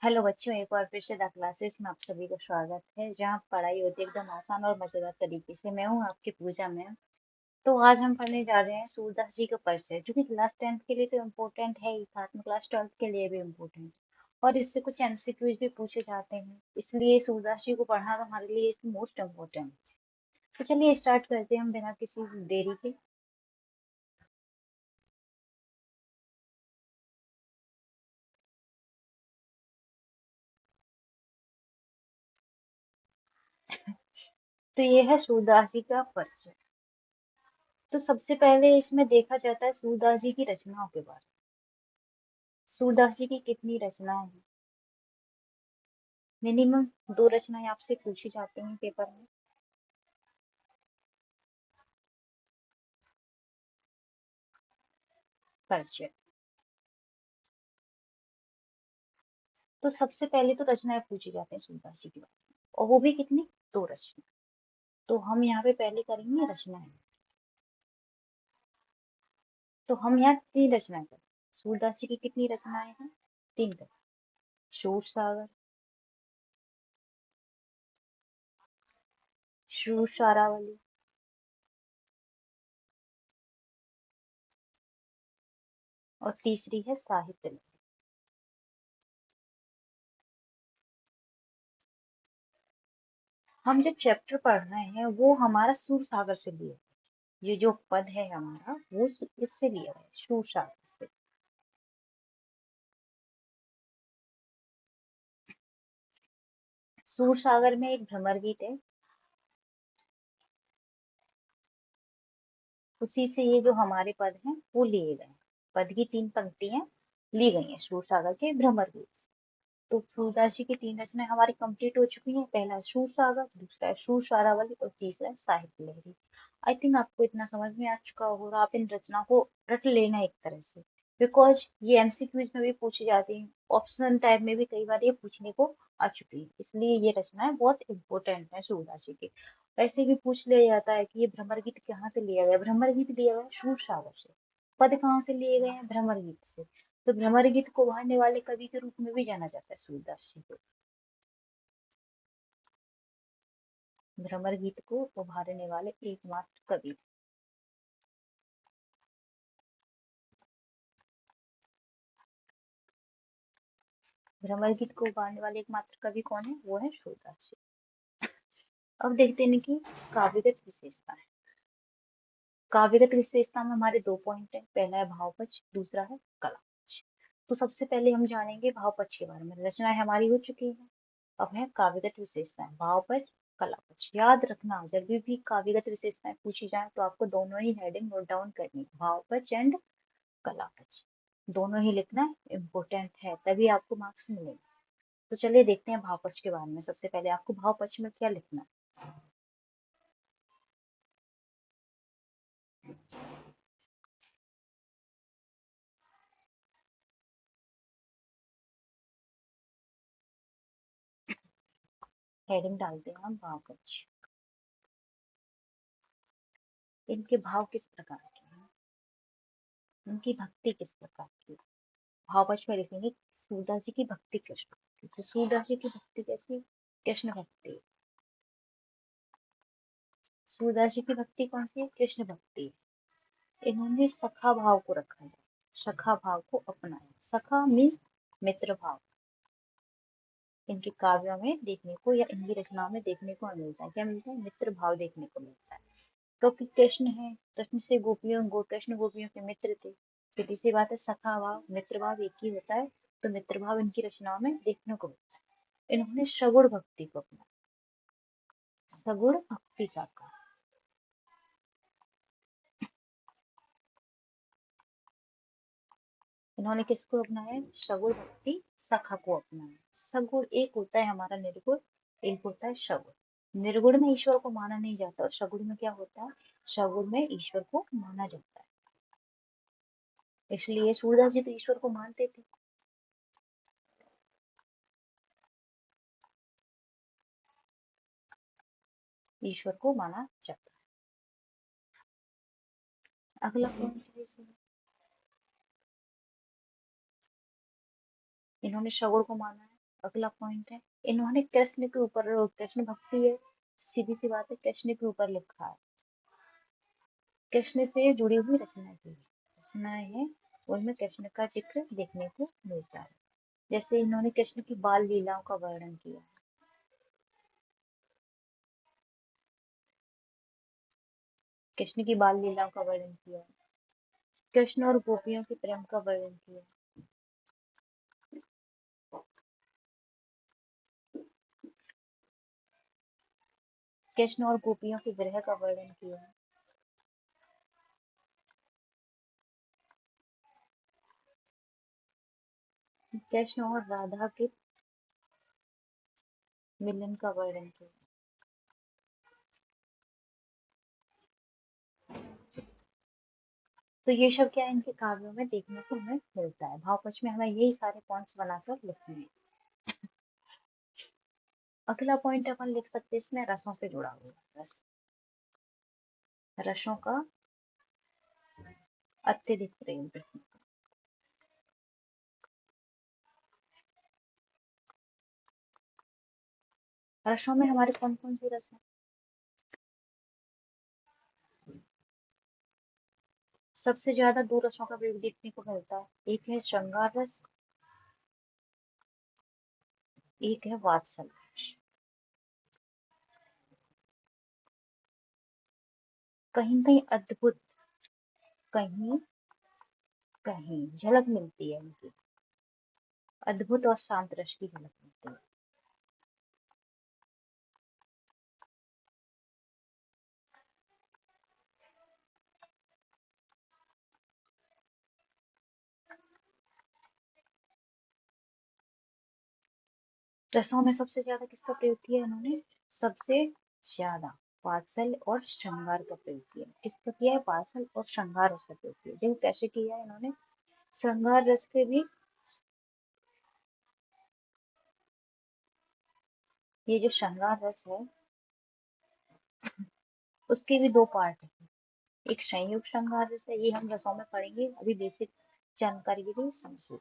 Hello बच्चों, एक बार फिर से द क्लासेस में आप सभी का स्वागत है, जहाँ पढ़ाई होती है एकदम आसान और मजेदार तरीके से। मैं हूँ आपकी पूजा मैम। तो आज हम पढ़ने जा रहे हैं सूरदास जी का परिचय, जो कि क्लास 10th के लिए तो इम्पोर्टेंट है ही, साथ में क्लास 12th के लिए भी इम्पोर्टेंट। और इससे कुछ एमसीक्यूज भी पूछे जाते हैं, इसलिए सूरदास जी को पढ़ना तो हमारे लिए मोस्ट इम्पोर्टेंट। तो चलिए स्टार्ट करते हैं हम बिना किसी देरी के। तो ये है सूरदास जी का परिचय। तो सबसे पहले इसमें देखा जाता है सूरदास जी की रचनाओं के बारे में। सूरदास जी की कितनी रचनाएं हैं? मिनिमम दो रचनाएं आपसे पूछी जाती हैं पेपर में। परिचय। तो सबसे पहले तो रचनाएं पूछी जाती हैं सूरदास जी के बारे में, और वो भी कितनी? दो रचना। तो हम यहाँ पे पहले करेंगे रचनाएं। तो हम यहाँ तीन रचनाएं करें। सूरदास जी की कितनी रचनाएं हैं? तीन करें। शूर सागर, शूर शारावली, और तीसरी है साहित्य लहरी। हम जो चैप्टर पढ़ रहे हैं वो हमारा सूर सागर से लिया है। ये जो पद है हमारा वो इससे लिया है, शूर सागर से। सूर सागर में एक भ्रमर गीत है, उसी से ये जो हमारे पद हैं वो लिए गए हैं। पद की तीन पंक्तियां ली गई हैं सूर सागर के भ्रमर गीत से। तो सूरदास जी की तीन रचनाएं हमारी कंप्लीट हो चुकी हैं। पहला है सूर सागर, दूसरा है सूर शारावली, और तीसरा है साहित्य लहरी। आई थिंक आपको इतना समझ में आ चुका होगा, और आप इन रचनाओं को रट लेना एक तरह से, बिकॉज ये एमसीक्यूज में भी पूछी जाती है, ऑप्शन टाइप में भी कई बार ये पूछने को आ चुकी है, इसलिए ये रचनाएं बहुत इंपॉर्टेंट है सूरदास जी की। ऐसे भी पूछ लिया जाता है कि ये भ्रमर गीत कहाँ से लिया गया। भ्रमर गीत लिया गया सूर सागर से। पद कहाँ से लिए गए हैं? भ्रमर गीत से। तो भ्रमर गीत को उभारने वाले कवि के रूप में भी जाना जाता है सूरदास जी को। भ्रमर गीत को उभारने वाले एकमात्र कवि। भ्रमर गीत को उभारने वाले एकमात्र कवि कौन है? वो है सूरदास जी। अब देखते हैं कि काव्यगत विशेषता है। काव्यगत विशेषता में हमारे दो पॉइंट है, पहला है भाव पक्ष, दूसरा है कला पक्ष। तो सबसे पहले हम जानेंगे भाव पक्ष के बारे में। रचनाएं हमारी हो चुकी है, अब है काव्यगत विशेषताएं, भाव पक्ष, कला पक्ष। याद रखना, जब भी काव्यगत विशेषताएं पूछी जाए तो आपको दोनों ही हेडिंग नोट डाउन करनी है, भाव पक्ष एंड कला पक्ष। दोनों ही लिखना इम्पोर्टेंट है, तभी आपको मार्क्स मिलेंगे। तो चलिए देखते हैं भाव पक्ष के बारे में। सबसे पहले आपको भाव पक्ष में क्या लिखना है। हेडिंग डालते हैं हम भाव पक्ष। इनके भाव किस प्रकार के हैं, उनकी भक्ति किस प्रकार की है। भाव पक्ष में लिखेंगे सूरदास जी की भक्ति कृष्ण भक्ति। तो सूरदास जी की भक्ति कैसी? कृष्ण भक्ति। सूरदास जी की भक्ति कौन सी है? कृष्ण भक्ति। इन्होंने सखा भाव को रखा है, सखा भाव को अपनाया। सखा मीन्स मित्र भाव। इनके काव्यों में देखने को या इनकी रचनाओं में देखने को मिलता है। क्या मिलता है? मित्र भाव देखने को मिलता है। क्योंकि कृष्ण है, कृष्ण से कृष्ण गोपियों के मित्र थे। सीधी सी बात है, सखा भाव मित्र भाव एक ही होता है। तो मित्र भाव इनकी रचनाओं में देखने को मिलता है। इन्होंने सगुण भक्ति को अपनाया, सगुण भक्ति साका। इन्होंने किसको अपनाया? सगुण भक्ति सखा को अपनाया। सगुण एक होता है हमारा निर्गुण, एक होता है सगुण। निर्गुण में ईश्वर को माना नहीं जाता, और सगुण में क्या होता है? सगुण में ईश्वर को माना जाता है। इसलिए सूरदास जी तो ईश्वर को मानते थे। ईश्वर को माना जाता है। अगला पॉइंट है, इन्होंने सगुण को माना है। अगला पॉइंट है, इन्होंने कृष्ण के ऊपर, कृष्ण भक्ति है, सीधी सी बात है, कृष्ण के ऊपर लिखा है, कृष्ण से जुड़ी हुई रचना की रचनाएं हैं, उनमें कृष्ण का जिक्र देखने को मिलता है। जैसे इन्होंने कृष्ण की बाल लीलाओं का वर्णन किया, कृष्ण की बाल लीलाओं का वर्णन किया, कृष्ण और गोपियों के प्रेम का वर्णन किया, कृष्ण और गोपियों के विरह का वर्णन किया, कृष्ण और राधा के मिलन का वर्णन किया। तो ये सब क्या है, इनके काव्यों में देखने को हमें मिलता है। भाव पक्ष में हमें यही सारे पॉइंट्स बनाकर लिखने हैं। अगला पॉइंट अपन लिख सकते हैं इसमें, रसों से जुड़ा हुआ रस, रसों का अत्यधिक प्रयोग। रसों में हमारे कौन कौन से रस हैं? सबसे ज्यादा दो रसों का प्रयोग देखने को मिलता है, एक है श्रृंगार रस, एक है वात्सल्य रस। कहीं कहीं अद्भुत, कहीं कहीं झलक मिलती है इनकी, अद्भुत और शांत रस की झलक मिलती है। रसों में सबसे ज्यादा किसका प्रयोग किया इन्होंने? सबसे ज्यादा वात्सल्य और श्रृंगार का प्रयोग किया। किसका किया है? वात्सल्य और श्रृंगार रस का प्रयोग किया। देखो कैसे किया है इन्होंने, श्रृंगार रस के भी, ये जो श्रृंगार रस है उसके भी दो पार्ट है। एक संयुक्त श्रृंगार रस है, ये हम रसों में पढ़ेंगे, अभी बेसिक जानकारी के लिए समझिए।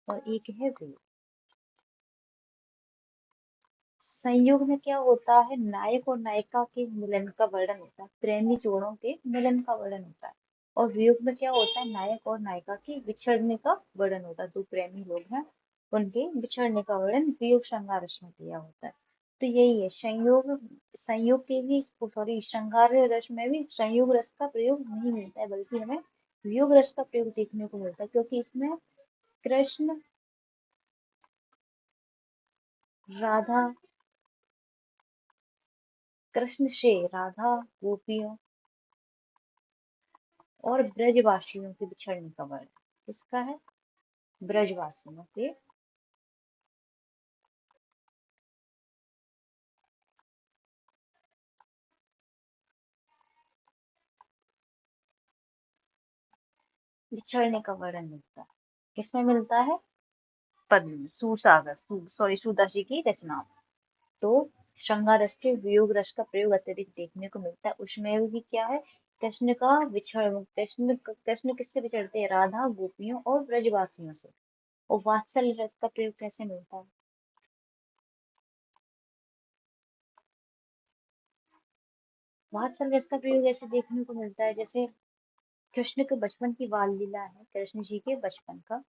और एक है वियोग। संयोग में क्या होता है, नायक और नायिका के मिलन का वर्णन होता है, प्रेमी जोड़ों के मिलन का वर्णन होता है। और वियोग में क्या होता है, नायक और नायिका के बिछड़ने का वर्णन होता है, जो प्रेमी लोग हैं उनके बिछड़ने का वर्णन वियोग श्रृंगार रस में किया होता है। तो यही है संयोग, संयोग के भी, सॉरी, श्रृंगार रस में भी संयोग रस का प्रयोग नहीं मिलता है, बल्कि हमें वियोग रस का प्रयोग देखने को मिलता है, क्योंकि इसमें कृष्ण, राधा, कृष्ण से राधा, गोपियों और ब्रजवासियों के बिछड़ने का वर्णन। किसका है? ब्रजवासियों के बिछड़ने का वर्णन मिलता है। किसमें मिलता है? पद्म, सूरसागर, सॉरी, सूरदास जी की रचना। तो श्रृंगार रस के वियोग रस का प्रयोग अत्यधिक देखने को मिलता है। उसमें भी क्या है, कृष्ण का विछड़, कृष्ण किससे बिछड़ते हैं? राधा, गोपियों और ब्रजवासियों से। और वात्सल्य रस का प्रयोग कैसे मिलता है? वात्सल्य रस का प्रयोग ऐसे देखने को मिलता है, जैसे कृष्ण के बचपन की बाल लीला है, कृष्ण जी के बचपन का,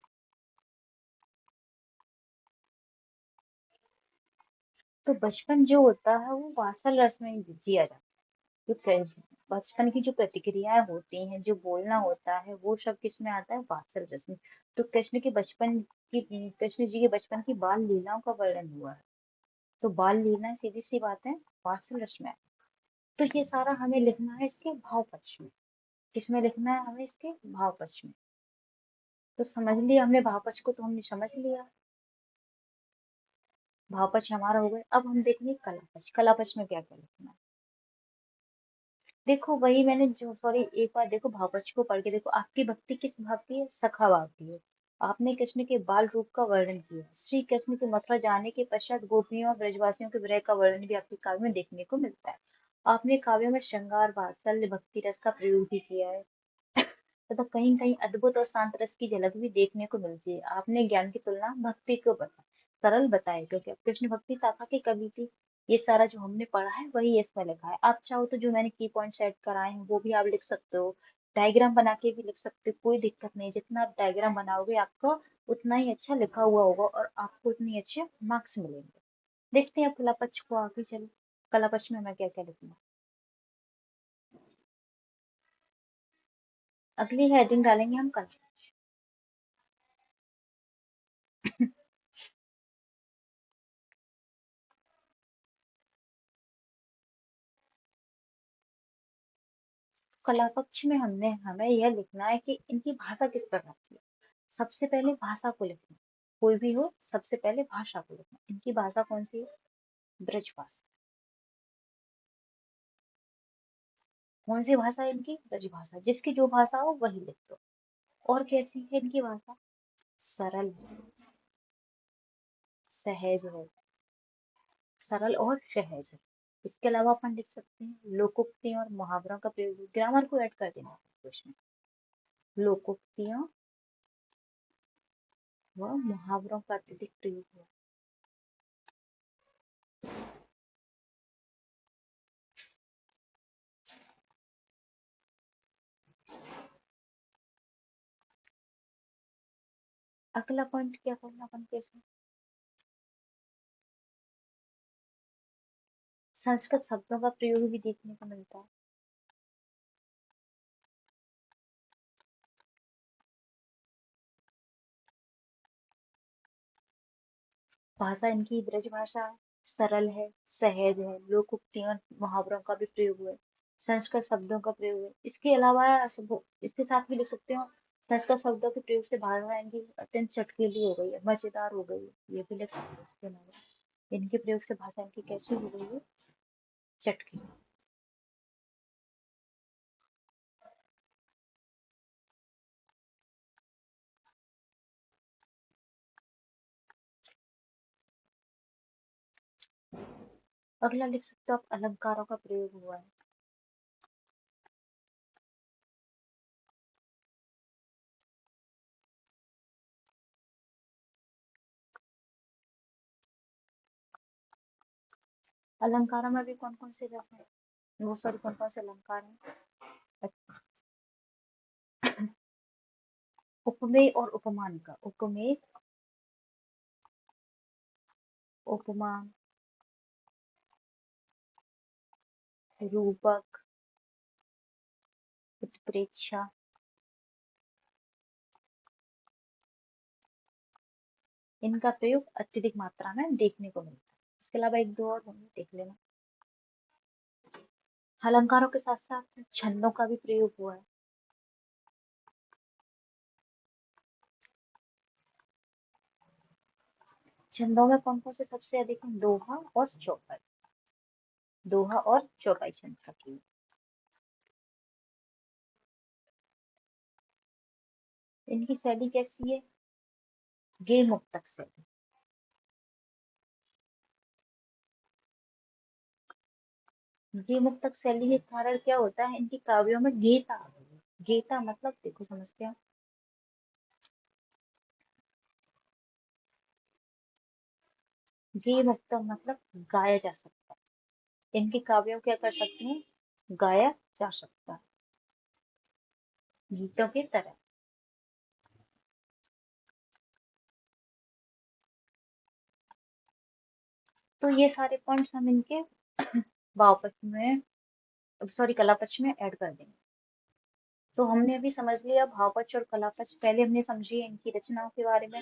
तो बचपन जो होता है वो वात्सल रस में ही जिया जाता है। तो बचपन की जो प्रतिक्रियाएं होती हैं, जो बोलना होता है, वो सब किस में आता है? वात्सल रस में। तो कृष्ण के बचपन की, कृष्ण जी के बचपन की बाल लीलाओं का वर्णन हुआ है, तो बाल लीला सीधी सी बात है वात्सल रस में। तो ये सारा हमें लिखना है इसके भाव पक्ष में। किसमें लिखना है हमें? इसके भाव पक्ष में। तो समझ लिया हमने, भाव पक्ष को तो हमने समझ लिया, भाव पक्ष हमारा हो गया। अब हम देखेंगे कला पक्ष। कला पक्ष में क्या क्या लिखना है? देखो वही मैंने जो, सॉरी, एक बार देखो भाव पक्ष को पढ़ के देखो, आपकी भक्ति किस भाव की है? सखा भाव की है। आपने कृष्ण के बाल रूप का वर्णन किया, श्री कृष्ण के मथुरा जाने के पश्चात गोपियों और ब्रजवासियों के विरह का वर्णन भी आपके काव्य में देखने को मिलता है। आपने काव्य में श्रृंगार, वात्सल्य, भक्ति रस का प्रयोग भी किया है, तथा कहीं कहीं अद्भुत और शांत रस की झलक भी देखने को मिलती है। आपने ज्ञान की तुलना भक्ति को बताया, सरल बताए, क्योंकि अब कृष्ण भक्ति शाखा की कवि थी। ये सारा जो हमने पढ़ा है वही इसमें लिखा है। आप चाहो तो जो मैंने की पॉइंट ऐड कराए हैं वो भी आप लिख सकते हो, डायग्राम बना के भी लिख सकते हो, कोई दिक्कत नहीं। जितना आप डायग्राम बनाओगे आपका उतना ही अच्छा लिखा हुआ होगा और आपको उतनी अच्छे मार्क्स मिलेंगे। देखते हैं अब कला पक्ष को, आगे चलो कला पक्ष में मैं क्या क्या लिखूंगा। अगली हेडिंग डालेंगे हम कला पक्ष। कला पक्ष में हमें यह लिखना है कि इनकी भाषा किस प्रकार की है। सबसे पहले भाषा को लिखना, कोई भी हो सबसे पहले भाषा को लिखना। इनकी भाषा कौन सी है? ब्रज भाषा। कौन सी भाषा है इनकी? ब्रज भाषा। जिसकी जो भाषा हो वही लिख दो। और कैसी है इनकी भाषा? सरल है, सहज है, सरल और सहज है। इसके अलावा अपन लिख सकते हैं लोकोक्तियों और मुहावरों का प्रयोग। ग्रामर को ऐड कर देना है इसमें, लोकोक्तियों व मुहावरों का अत्यधिक प्रयोग हुआ। अगला पॉइंट क्या करना अपन के इसमें? संस्कृत शब्दों का प्रयोग भी देखने को मिलता है। भाषा इनकी ब्रज भाषा है, सरल है, सहज है, लोकोक्तियों और मुहावरों का भी प्रयोग हुआ है, संस्कृत शब्दों का प्रयोग है। इसके अलावा इसके साथ भी लिख सकते हो संस्कृत शब्दों के प्रयोग से भाषा इनकी अत्यंत चटकीली हो गई है, मजेदार हो गई है, ये भी लिख सकते हो। इसके अलावा इनके प्रयोग से भाषा इनकी कैसी हो गई है? चटकी। अगला लिख सकते हो आप अलंकारों का प्रयोग हुआ है। अलंकारों में भी कौन कौन से रस है, वो सॉरी कौन कौन से अलंकार हैं? उपमेय और उपमान का, उपमेय, उपमान, रूपक, उत्प्रेक्षा, इनका प्रयोग अत्यधिक मात्रा में देखने को मिलता है। इसके अलावा एक दो और होंगे, देख लेना। अलंकारों के साथ साथ छंदों का भी प्रयोग हुआ है। छंदों में कौन कौन से सबसे अधिक हैं? दोहा और चौपाई। दोहा और चौपाई छंद का प्रयोग। इनकी शैली कैसी है? गे मुक्तक शैली। गे मुक्तक शैली के कारण क्या होता है, इनकी काव्यों में गीता आ गई है। गीता मतलब देखो समझते हैं, गे मुक्तक मतलब गाया जा सकता है। इनके काव्यों क्या कर सकते हैं? गाया जा सकता है, गीतों की तरह। तो ये सारे पॉइंट्स हम इनके वापस में, सॉरी कला पक्ष में ऐड कर देंगे। तो हमने अभी समझ लिया भाव पक्ष और कला पक्ष। पहले हमने समझी इनकी रचनाओं के बारे में,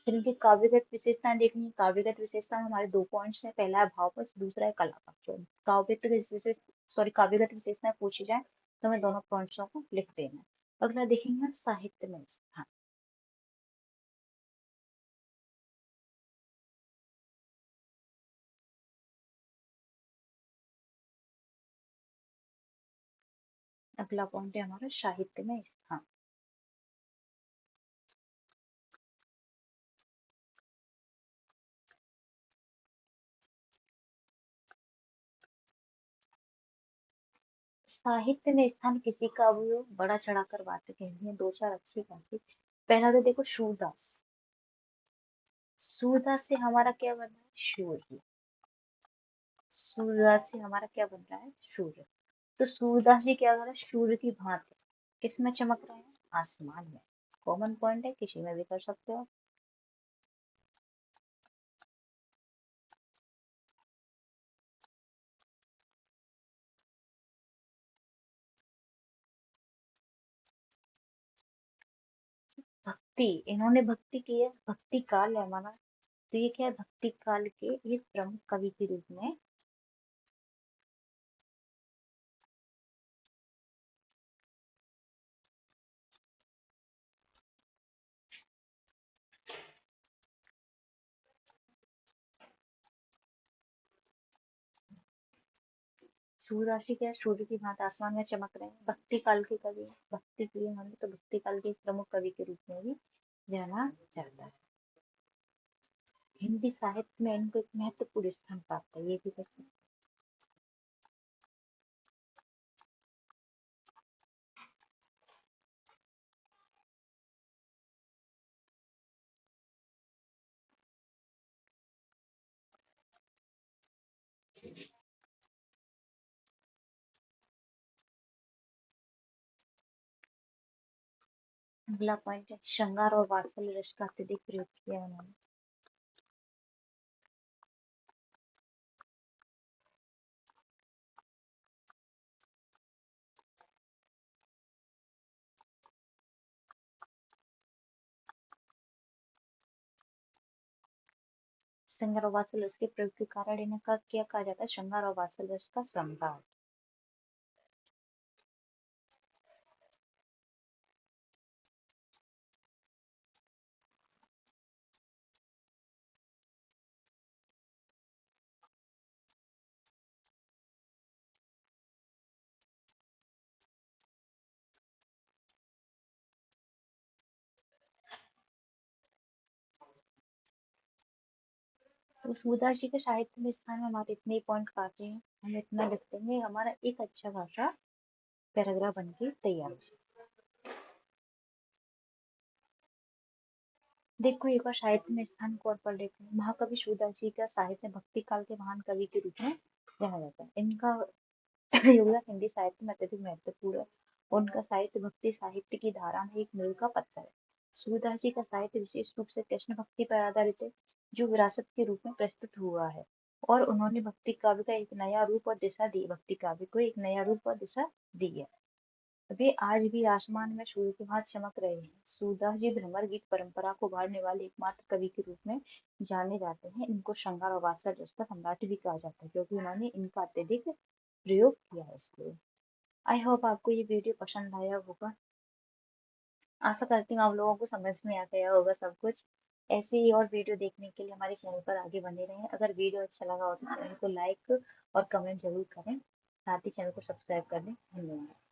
फिर इनकी काव्यगत विशेषताएं देखनी। काव्यगत विशेषता में हमारे दो पॉइंट्स हैं, पहला है भाव पक्ष, दूसरा है कला पक्ष। काव्यगत विशेष सॉरी काव्यगत विशेषताएं पूछी जाए तो हमें दोनों पॉइंट्सों को लिख देना है। अगला देखेंगे साहित्य में स्थान। अगला पॉइंट है हमारा साहित्य में स्थान। साहित्य में स्थान किसी का भी हो, बड़ा चढ़ाकर बातें कहनी है, दो चार अच्छी खासी। पहला तो देखो सूरदास। सूदा से हमारा क्या बन रहा है? सूर्य। सूर्य से हमारा क्या बन रहा है? सूर्य। तो सूरदास जी क्या कर रहा है? सूर्य की भांति किसमें चमक रहे हैं? आसमान में। कॉमन पॉइंट है, किसी में भी कर सकते हो। भक्ति, इन्होंने भक्ति की है, भक्ति काल है हमारा। तो ये क्या है? भक्ति काल के ये प्रमुख कवि के रूप में। सूर्य राशि क्या है? सूर्य की भांति आसमान में चमक रहे हैं, भक्ति काल के कवि हैं। भक्ति प्रिय माने तो भक्ति काल के एक प्रमुख कवि के रूप में भी जाना जाता है। हिंदी साहित्य में इनको एक महत्वपूर्ण स्थान प्राप्त है, ये भी कैसे? अगला पॉइंट है श्रृंगार और वात्सल्य रस का अत्यधिक प्रयोग किया उन्होंने। श्रृंगार और वात्सल्य रस के प्रयोग के कारण इनका क्या कहा जाता है? श्रृंगार और वात्सल्य रस का सम्राट। तो सूरदास जी के साहित्य में स्थान में हमारे इतने पॉइंट काफी हैं, हम इतना लिख देंगे, हमारा एक अच्छा खासा पैराग्राफ बन के तैयार हो जाए। देखो एक बार साहित्य में स्थान को और पढ़ लेते हैं। महाकवि सूरदास जी का साहित्य भक्ति काल के महान कवि के रूप में जाना जाता है। इनका योगदान हिंदी साहित्य में अत्यधिक महत्वपूर्ण है। उनका साहित्य भक्ति साहित्य की धारा में एक मील का पत्थर है। सूरदास जी का साहित्य विशेष रूप से कृष्ण भक्ति पर आधारित है, जो विरासत के रूप में प्रस्तुत हुआ है। और उन्होंने भक्ति काव्य का एक नया रूप और दिशा दी, भक्ति काव्य को एक नया रूप और दिशा दी है। वे आज भी आसमान में सूर्य के भांति चमक रहे हैं। सूरदास जी भ्रमर गीत परंपरा को उभारने वाले एकमात्र कवि के रूप में जाने जाते हैं। इनको श्रृंगार और वात्सल्य रस का सम्राट भी कहा जाता है, क्योंकि उन्होंने इनका अत्यधिक प्रयोग किया है इसलिए। आई होप आपको ये वीडियो पसंद आया होगा। आशा करती हूँ आप लोगों को समझ में आ गया होगा सब कुछ। ऐसे ही और वीडियो देखने के लिए हमारे चैनल पर आगे बने रहें। अगर वीडियो अच्छा लगा हो तो चैनल को लाइक और कमेंट जरूर करें, साथ ही चैनल को सब्सक्राइब कर लें। धन्यवाद।